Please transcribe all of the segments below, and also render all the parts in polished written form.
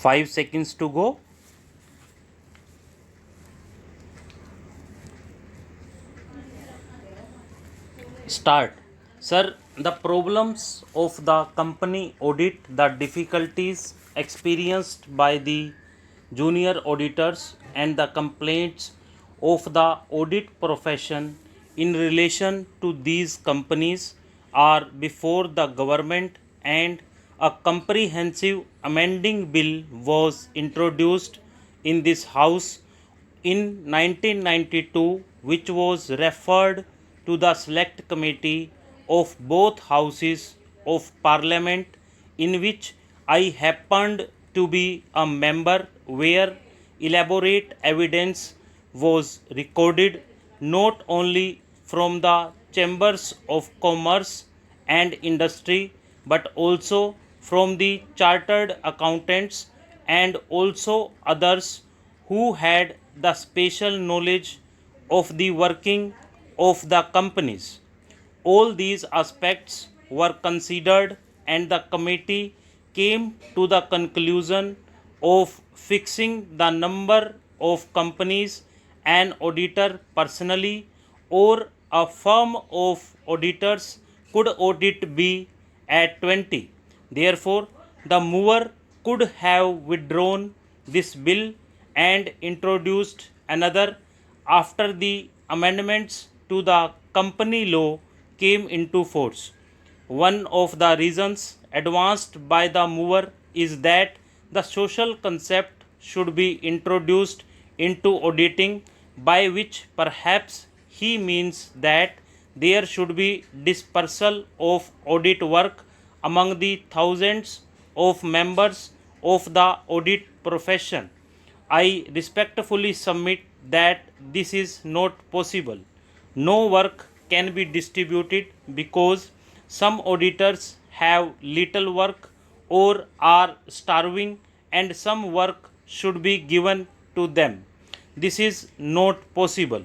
5 seconds to go. Start. Sir, the problems of the company audit, the difficulties experienced by the junior auditors, and the complaints of the audit profession in relation to these companies are before the government, and a comprehensive amending bill was introduced in this house in 1992, which was referred to the select committee of both houses of parliament, in which I happened to be a member, where elaborate evidence was recorded not only from the chambers of commerce and industry but also from the chartered accountants and also others who had the special knowledge of the working of the companies. All these aspects were considered, and the committee came to the conclusion of fixing the number of companies an auditor personally or a firm of auditors could audit be at 20. Therefore, the mover could have withdrawn this bill and introduced another after the amendments to the company law came into force. One of the reasons advanced by the mover is that the social concept should be introduced into auditing, by which perhaps he means that there should be dispersal of audit work among the thousands of members of the audit profession. I respectfully submit that this is not possible. No work can be distributed because some auditors have little work or are starving, and some work should be given to them. This is not possible.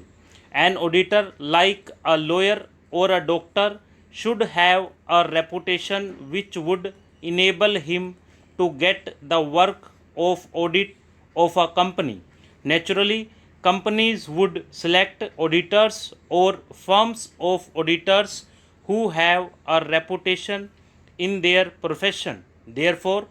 An auditor, like a lawyer or a doctor, should have a reputation which would enable him to get the work of audit of a company. Naturally, companies would select auditors or firms of auditors who have a reputation in their profession. Therefore,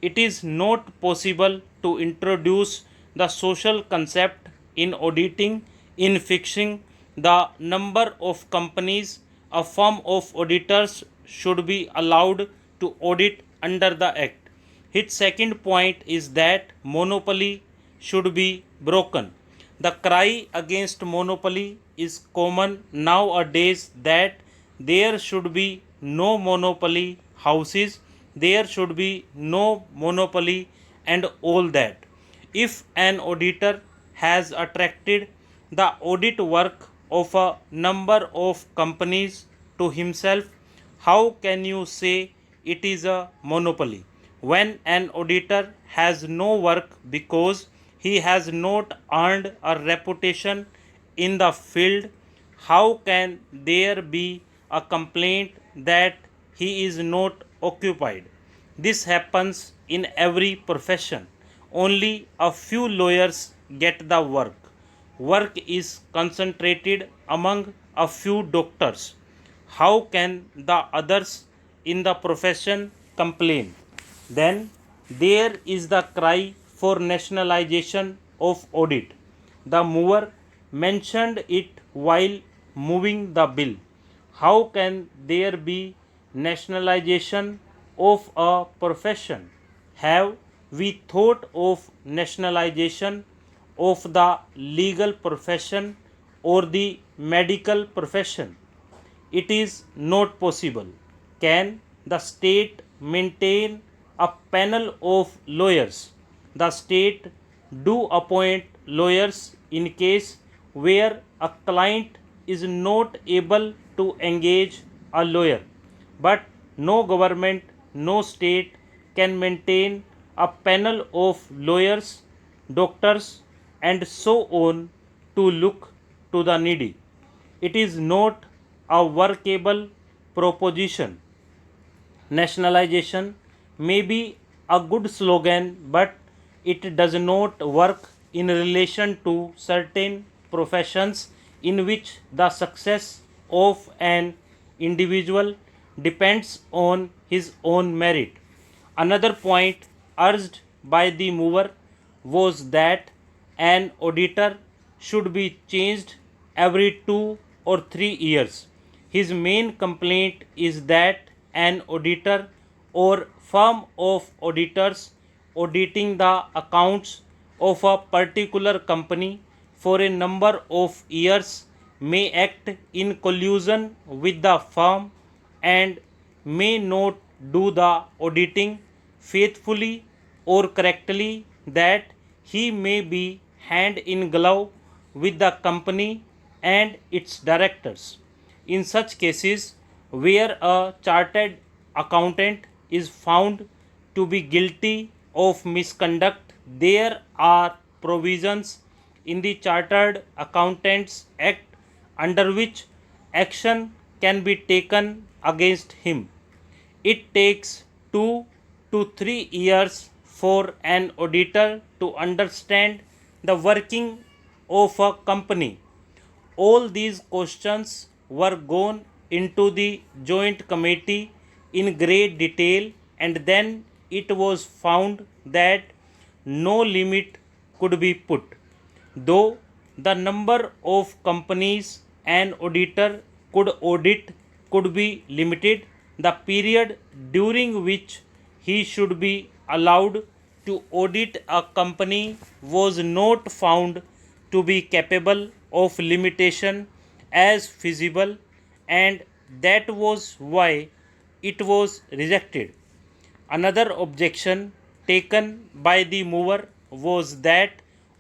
it is not possible to introduce the social concept in auditing in fixing the number of companies a firm of auditors should be allowed to audit under the Act. His second point is that monopoly should be broken. The cry against monopoly is common nowadays, that there should be no monopoly houses, there should be no monopoly, and all that. If an auditor has attracted the audit work of a number of companies to himself, how can you say it is a monopoly? When an auditor has no work because he has not earned a reputation in the field, how can there be a complaint that he is not occupied? This happens in every profession. Only a few lawyers get the work. Work is concentrated among a few doctors. How can the others in the profession complain? Then there is the cry for nationalization of audit. The mover mentioned it while moving the bill. How can there be nationalization of a profession? Have we thought of nationalization of the legal profession or the medical profession? It is not possible. Can the state maintain a panel of lawyers? The state do appoint lawyers in case where a client is not able to engage a lawyer, but no government, no state can maintain a panel of lawyers, doctors, and so on to look to the needy. It is not a workable proposition. Nationalization may be a good slogan, but it does not work in relation to certain professions in which the success of an individual depends on his own merit. Another point urged by the mover was that an auditor should be changed every 2 or 3 years. His main complaint is that an auditor or firm of auditors auditing the accounts of a particular company for a number of years may act in collusion with the firm and may not do the auditing faithfully or correctly, that he may be hand in glove with the company and its directors. In such cases, where a chartered accountant is found to be guilty of misconduct, there are provisions in the Chartered Accountants Act under which action can be taken against him. It takes 2 to 3 years for an auditor to understand the working of a company. All these questions were gone into the joint committee in great detail, and then it was found that no limit could be put. Though the number of companies an auditor could audit could be limited, the period during which he should be allowed to audit a company was not found to be capable of limitation as feasible, and that was why it was rejected. Another objection taken by the mover was that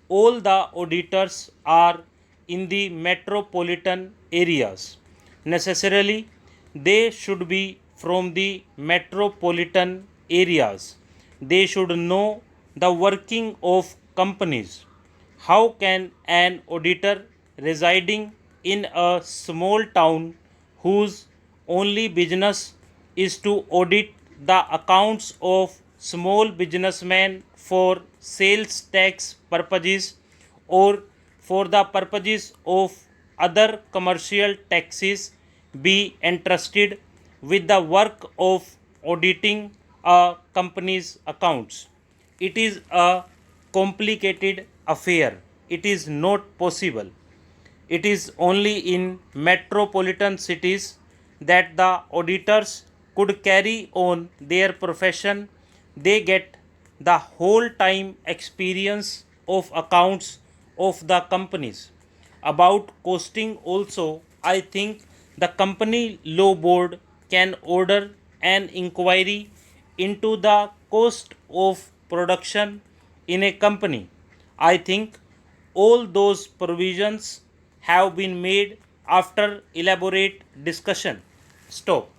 all the auditors are in the metropolitan areas. Necessarily, they should be from the metropolitan areas. They should know the working of companies. How can an auditor residing in a small town whose only business is to audit the accounts of small businessmen for sales tax purposes or for the purposes of other commercial taxes be entrusted with the work of auditing a company's accounts? It is a complicated affair. It is not possible. It is only in metropolitan cities that the auditors could carry on their profession. They get the whole time experience of accounts of the companies. About costing also, I think the company law board can order an inquiry into the cost of production in a company. I think all those provisions have been made after elaborate discussion. Stop.